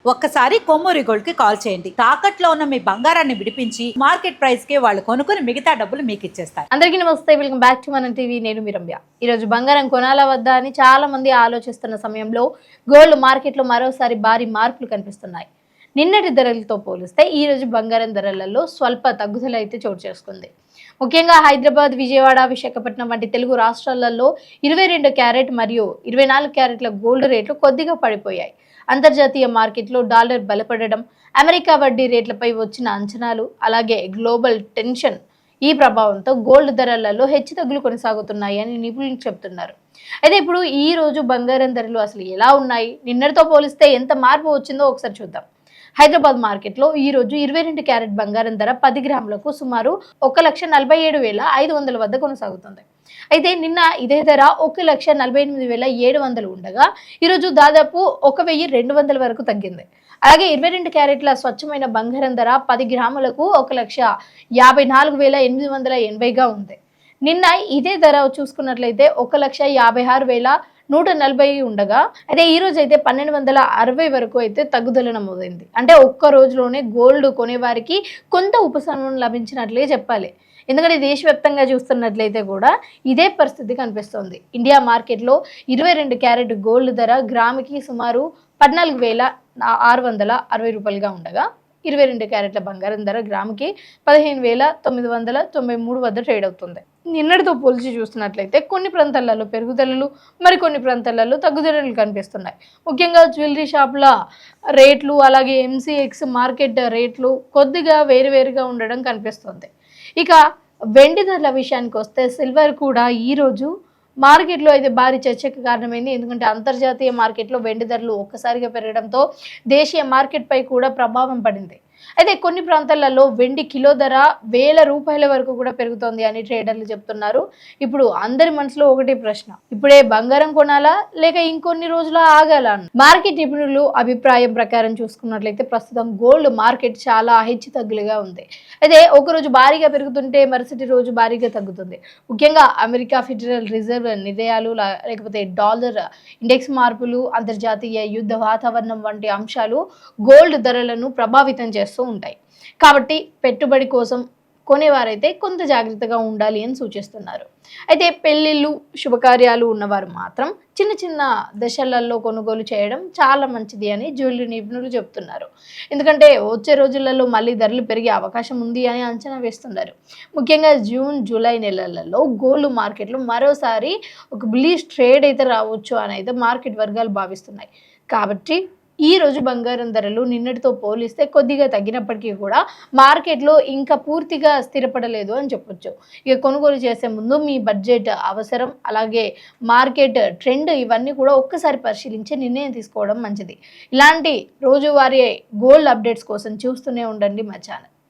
ఒక్కసారి కొమ్మూరి గోల్డ్ కి కాల్ చేయండి. తాకట్లో ఉన్న మీ బంగారాన్ని విడిపించి మార్కెట్ ప్రైస్ కి వాళ్ళు కొనుక్కుని మిగతా డబ్బులు మీకు ఇచ్చేస్తారు. అందరికీ నమస్తే, వెల్కమ్ బ్యాక్ టు మన టీవీ. నేను మీ రమ్య. ఈరోజు బంగారం కొనాలా వద్దా అని చాలా మంది ఆలోచిస్తున్న సమయంలో గోల్డ్ మార్కెట్లో మరోసారి భారీ మార్పులు కనిపిస్తున్నాయి. నిన్నటి ధరలతో పోలిస్తే ఈ రోజు బంగారం ధరలలో స్వల్ప తగ్గుదల అయితే చోటు చేసుకుంది. ముఖ్యంగా హైదరాబాద్, విజయవాడ, విశాఖపట్నం వంటి తెలుగు రాష్ట్రాలలో 22 క్యారెట్ మరియు 24 క్యారెట్ల గోల్డ్ రేట్లు కొద్దిగా పడిపోయాయి. అంతర్జాతీయ మార్కెట్లో డాలర్ బలపడడం, అమెరికా వడ్డీ రేట్లపై వచ్చిన అంచనాలు, అలాగే గ్లోబల్ టెన్షన్ ఈ ప్రభావంతో గోల్డ్ ధరలలో హెచ్చుతగ్గులు కొనసాగుతున్నాయి అని నిపుణులు చెబుతున్నారు. అయితే ఇప్పుడు ఈ రోజు బంగారం ధరలు అసలు ఎలా ఉన్నాయి, నిన్నటితో పోలిస్తే ఎంత మార్పు వచ్చిందో ఒకసారి చూద్దాం. హైదరాబాద్ మార్కెట్లో ఈ రోజు 22 క్యారెట్ బంగారం ధర 10 గ్రాములకు సుమారు 1,47,500 వద్ద కొనసాగుతుంది. అయితే నిన్న ఇదే ధర 1,48,700 ఉండగా ఈరోజు దాదాపు 1,200 వరకు తగ్గింది. అలాగే 22 క్యారెట్ల స్వచ్ఛమైన బంగారం ధర 10 గ్రాములకు 1,54,880గా ఉంది. నిన్న ఇదే ధర చూసుకున్నట్లయితే 1,56,140 ఉండగా అయితే ఈ రోజు అయితే 1,260 వరకు అయితే తగ్గుదల నమోదైంది. అంటే ఒక్క రోజులోనే గోల్డ్ కొనేవారికి కొంత ఉపశమనం లభించినట్లే చెప్పాలి. ఎందుకంటే దేశవ్యాప్తంగా చూస్తున్నట్లయితే కూడా ఇదే పరిస్థితి కనిపిస్తోంది. ఇండియా మార్కెట్లో 22 క్యారెట్ గోల్డ్ ధర గ్రాముకి సుమారు 14,660 రూపాయలుగా ఉండగా 22 క్యారెట్ల బంగారం ధర గ్రాముకి 15,993 వద్ద ట్రేడ్ అవుతుంది. నిన్నటితో పోల్చి చూస్తున్నట్లయితే కొన్ని ప్రాంతాలలో పెరుగుదలలు, మరికొన్ని ప్రాంతాలలో తగ్గుదలలు కనిపిస్తున్నాయి. ముఖ్యంగా జ్యువెలరీ షాపుల రేట్లు, అలాగే MCX మార్కెట్ రేట్లు కొద్దిగా వేరువేరుగా ఉండడం కనిపిస్తుంది. ఇక వెండి ధరల విషయానికి వస్తే సిల్వర్ కూడా ఈరోజు మార్కెట్లో అయితే భారీ చర్చకు కారణమైంది. ఎందుకంటే అంతర్జాతీయ మార్కెట్లో వెండి ధరలు ఒక్కసారిగా పెరగడంతో దేశీయ మార్కెట్ పై కూడా ప్రభావం పడింది. అయితే కొన్ని ప్రాంతాలలో వెండి కిలో ధర 1,000 రూపాయల వరకు కూడా పెరుగుతోంది అని ట్రేడర్లు చెప్తున్నారు. ఇప్పుడు అందరి మనసులో ఒకటే ప్రశ్న, ఇప్పుడే బంగారం కొనాలా లేక ఇంకొన్ని రోజులు ఆగాలా? మార్కెట్ నిపుణులు అభిప్రాయం ప్రకారం చూసుకున్నట్లయితే ప్రస్తుతం గోల్డ్ మార్కెట్ చాలా హెచ్చు తగ్గులుగా ఉంది. అయితే ఒకరోజు భారీగా పెరుగుతుంటే మరుసటి రోజు భారీగా తగ్గుతుంది. ముఖ్యంగా అమెరికా ఫెడరల్ రిజర్వ్ నిర్ణయాలు, లేకపోతే డాలర్ ఇండెక్స్ మార్పులు, అంతర్జాతీయ యుద్ధ వాతావరణం వంటి అంశాలు గోల్డ్ ధరలను ప్రభావితం చేస్తూ ఉంటాయి. కాబట్టి పెట్టుబడి కోసం కొనేవారైతే కొంత జాగ్రత్తగా ఉండాలి అని సూచిస్తున్నారు. అయితే పెళ్లిళ్ళు, శుభకార్యాలు ఉన్నవారు మాత్రం చిన్న చిన్న దశలలో కొనుగోలు చేయడం చాలా మంచిది అని జ్యువెలరీ నిపుణులు చెప్తున్నారు. ఎందుకంటే వచ్చే రోజులలో మళ్ళీ ధరలు పెరిగే అవకాశం ఉంది అని అంచనా వేస్తున్నారు. ముఖ్యంగా జూన్, జూలై నెలలలో గోల్డ్ మార్కెట్లో మరోసారి ఒక బుల్లిష్ ట్రేడ్ అయితే రావచ్చు అని అయితే మార్కెట్ వర్గాలు భావిస్తున్నాయి. కాబట్టి ఈ రోజు బంగారం ధరలు నిన్నటితో పోలిస్తే కొద్దిగా తగ్గినప్పటికీ కూడా మార్కెట్లో ఇంకా పూర్తిగా స్థిరపడలేదు అని చెప్పొచ్చు. ఇక కొనుగోలు చేసే ముందు మీ బడ్జెట్ అవసరం, అలాగే మార్కెట్ ట్రెండ్ ఇవన్నీ కూడా ఒక్కసారి పరిశీలించి నిర్ణయం తీసుకోవడం మంచిది. ఇలాంటి రోజువారీ గోల్డ్ అప్డేట్స్ కోసం చూస్తూనే ఉండండి మా ఛానల్.